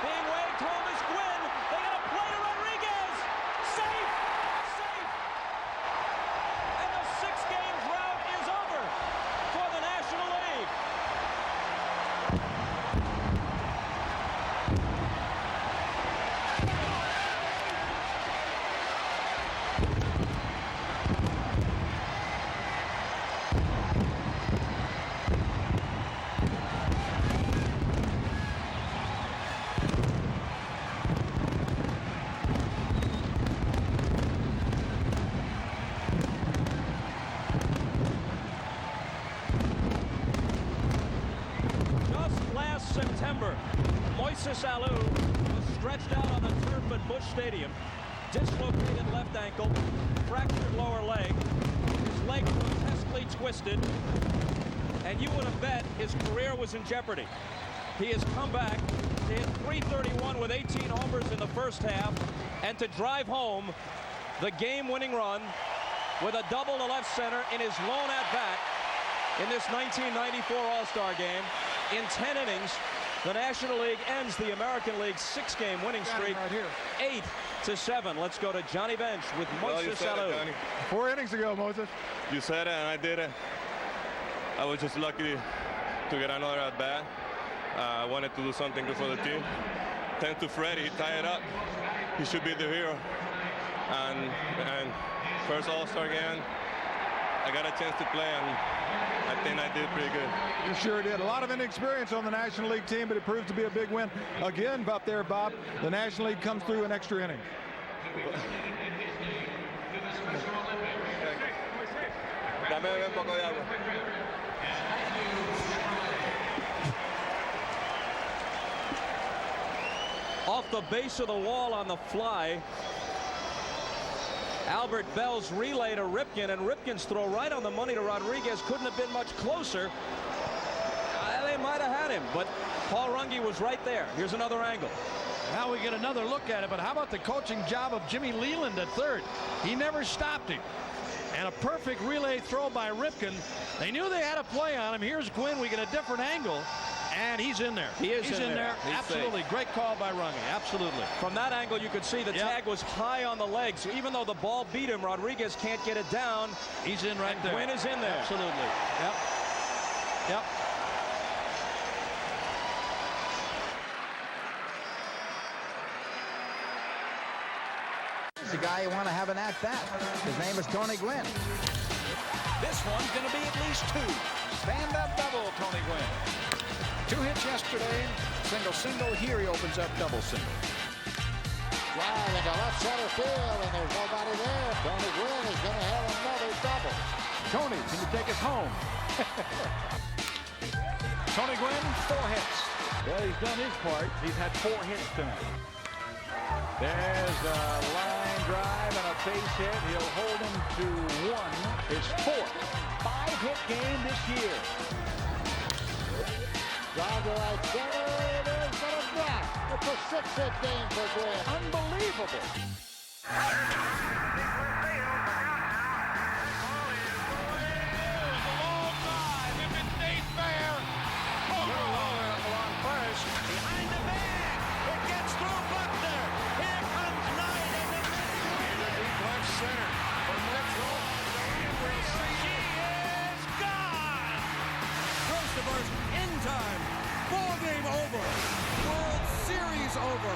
Being waved home is Gwynn. They got a play to Rodriguez. Safe. Safe. And the 6-game drought is over for the National League. September, Moises Alou was stretched out on the turf at Busch Stadium, dislocated left ankle, fractured lower leg, his leg grotesquely twisted, and you would have bet his career was in jeopardy. He has come back to hit .331 with 18 homers in the first half, and to drive home the game-winning run with a double to left center in his lone at-bat in this 1994 All-Star game. In 10 innings, the National League ends the American League's 6-game winning streak, 8-7. Let's go to Johnny Bench with Moises Alou. 4 innings ago, Moses. You said it, and I did it. I was just lucky to get another at bat. I wanted to do something good for the team. Thanks to Freddie, he tied it up. He should be the hero. And first All-Star game, I got a chance to play, and I think I did pretty good. You sure did. A lot of inexperience on the National League team, but it proved to be a big win. Again, up there, Bob, the National League comes through an extra inning. Off the base of the wall on the fly, Albert Bell's relay to Ripken, and Ripken's throw right on the money to Rodriguez couldn't have been much closer. They might have had him, but Paul Runge was right there. Here's another angle. Now we get another look at it, but how about the coaching job of Jimmy Leland at third? He never stopped him. And a perfect relay throw by Ripken. They knew they had a play on him. Here's Gwynn. We get a different angle. And he's in there. He's in there. Absolutely. Safe. Great call by Runge. Absolutely. From that angle, you could see the tag was high on the legs. So even though the ball beat him, Rodriguez can't get it down. He's in right there. Gwynn is in there. Absolutely. Yep. Yep. The guy you want to have an at-bat. His name is Tony Gwynn. This one's going to be at least 2. Stand-up double, Tony Gwynn. 2 hits yesterday. Single. Here he opens up double single. Drive into left center field, and there's nobody there. Tony Gwynn is going to have another double. Tony, can you take us home? Tony Gwynn, 4 hits. Well, he's done his part. He's had 4 hits tonight. There's a line drive and a base hit. He'll hold him to 1. His 4th 5-hit game this year. Drive to right center. It is going to drop. It's a 6-hit game for Gwynn. Unbelievable. In time. Ball game over. World Series over.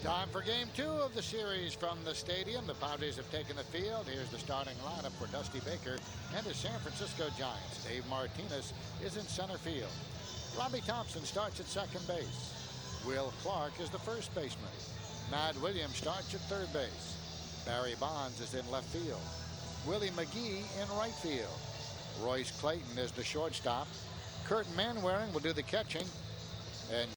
Time Time for game 2 of the series from the stadium. The Padres have taken the field. Here's the starting lineup for Dusty Baker and the San Francisco Giants. Dave Martinez is in center field. Robbie Thompson starts at second base. Will Clark is the first baseman. Matt Williams starts at third base. Barry Bonds is in left field. Willie McGee in right field. Royce Clayton is the shortstop. Kurt Manwaring will do the catching. And